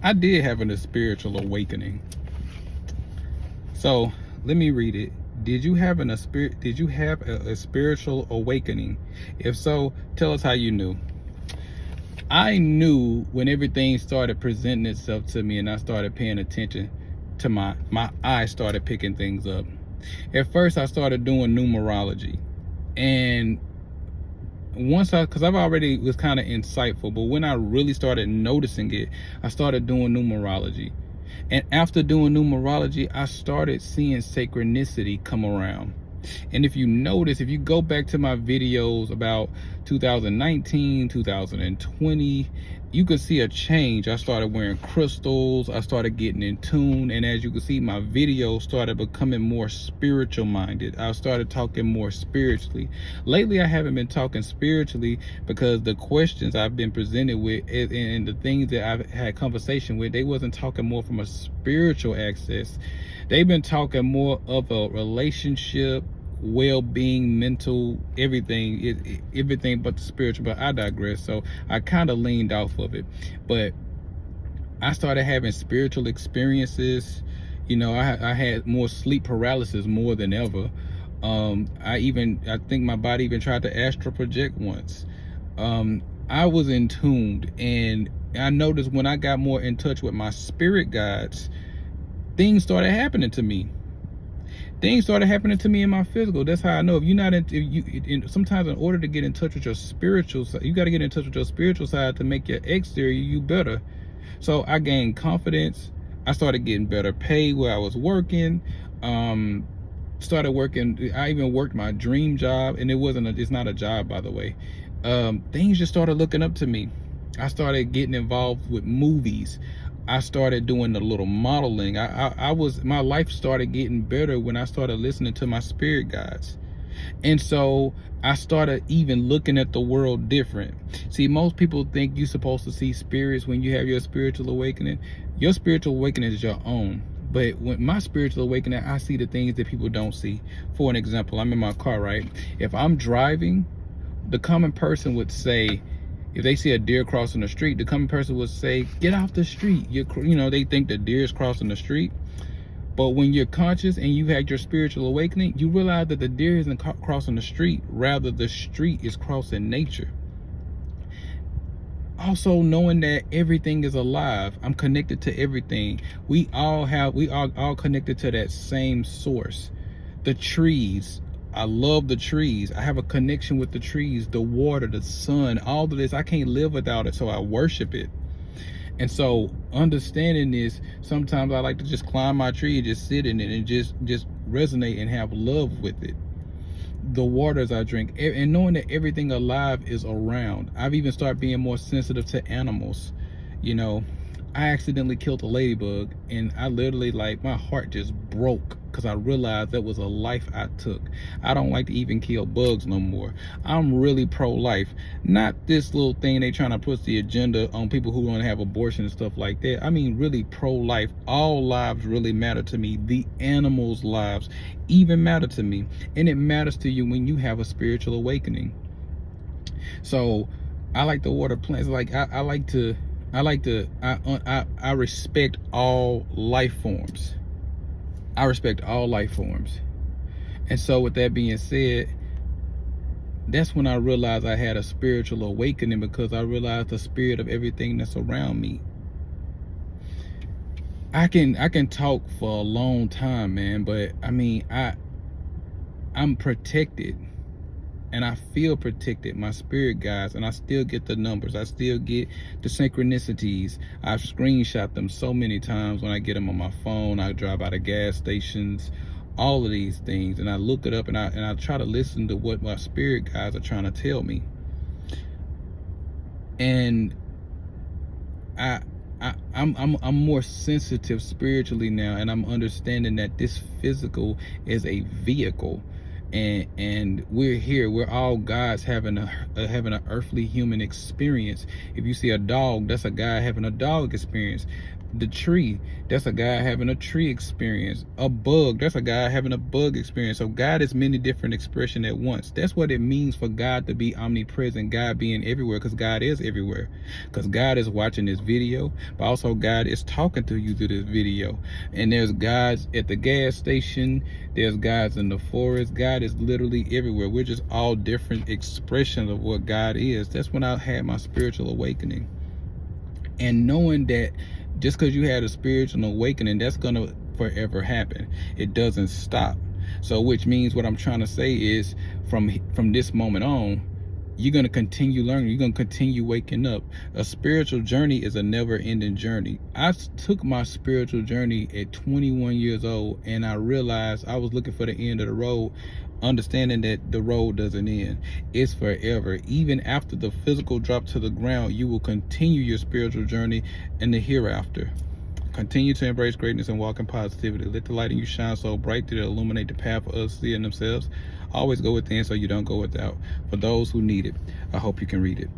I did have a spiritual awakening. So let me read it. Did you have a spiritual awakening? If so, tell us how you knew. I knew when everything started presenting itself to me and I started paying attention to my eyes started picking things up. At first I started doing numerology, and because I've already was kind of insightful, but when I really started noticing it, I started doing numerology. And after doing numerology, I started seeing synchronicity come around. And if you notice, if you go back to my videos about 2019, 2020, you can see a change. I started wearing crystals, I started getting in tune, and as you can see, my videos started becoming more spiritual minded. I started talking more spiritually. Lately I haven't been talking spiritually because the questions I've been presented with and the things that I've had conversation with, they wasn't talking more from a spiritual access. They've been talking more of a relationship, well-being, mental, everything but the spiritual. But I digress. So I kind of leaned off of it, but I started having spiritual experiences. You know, I had more sleep paralysis more than ever. I think my body even tried to astral project once. I was in tuned, and I noticed when I got more in touch with my spirit guides, things started happening to me. Things started happening to me in my physical. That's how I know. If you're not sometimes in order to get in touch with your spiritual side, you got to get in touch with your spiritual side to make your exterior you better. So I gained confidence. I started getting better pay where I was working. Started working. I even worked my dream job, and it's not a job, by the way. Things just started looking up to me. I started getting involved with movies. I started doing a little modeling. My life started getting better when I started listening to my spirit guides. And so I started even looking at the world different. See, most people think you're supposed to see spirits when you have your spiritual awakening. Your spiritual awakening is your own. But when my spiritual awakening, I see the things that people don't see. For an example, I'm in my car, right? If I'm driving, the common person would say, if they see a deer crossing the street, the common person would say, get off the street. They think the deer is crossing the street. But when you're conscious and you had your spiritual awakening, you realize that the deer isn't crossing the street. Rather, the street is crossing nature. Also knowing that everything is alive. I'm connected to everything. We are all connected to that same source. The trees. I love the trees. I have a connection with the trees, the water, the sun, all of this. I can't live without it, so I worship it. And so understanding this, sometimes I like to just climb my tree and just sit in it and just resonate and have love with it. The waters I drink, and knowing that everything alive is around. I've even started being more sensitive to animals. I accidentally killed a ladybug, and I literally, my heart just broke because I realized that was a life I took. I don't like to even kill bugs no more. I'm really pro-life. Not this little thing they trying to push the agenda on people who want to have abortion and stuff like that. I mean, really pro-life. All lives really matter to me. The animals' lives even matter to me. And it matters to you when you have a spiritual awakening. So I like the water plants. I respect all life forms. I respect all life forms. And so with that being said, that's when I realized I had a spiritual awakening, because I realized the spirit of everything that's around me. I can talk for a long time, man, but I mean, I'm protected. And I feel protected, my spirit guides, and I still get the numbers. I still get the synchronicities. I've screenshot them so many times when I get them on my phone. I drive by the gas stations, all of these things, and I look it up, and I try to listen to what my spirit guides are trying to tell me. And I'm more sensitive spiritually now, and I'm understanding that this physical is a vehicle. and we're here. We're all gods having an earthly human experience. If you see a dog, that's a guy having a dog experience. The tree, that's a guy having a tree experience. A bug, that's a guy having a bug experience. So God is many different expressions at once. That's what it means for God to be omnipresent, God being everywhere, because God is everywhere. Because God is watching this video, but also God is talking to you through this video. And there's gods at the gas station, there's gods in the forest. God is literally everywhere. We're just all different expressions of what God is. That's when I had my spiritual awakening. And knowing that just because you had a spiritual awakening, that's gonna forever happen. It doesn't stop. So which means what I'm trying to say is from this moment on, you're gonna continue learning, you're gonna continue waking up. A spiritual journey is a never-ending journey. I took my spiritual journey at 21 years old, and I realized I was looking for the end of the road, understanding that the road doesn't end. It's forever. Even after the physical drop to the ground, you will continue your spiritual journey in the hereafter. Continue to embrace greatness and walk in positivity. Let the light in you shine so bright that it illuminate the path for others seeing themselves. Always go within so you don't go without. For those who need it, I hope you can read it.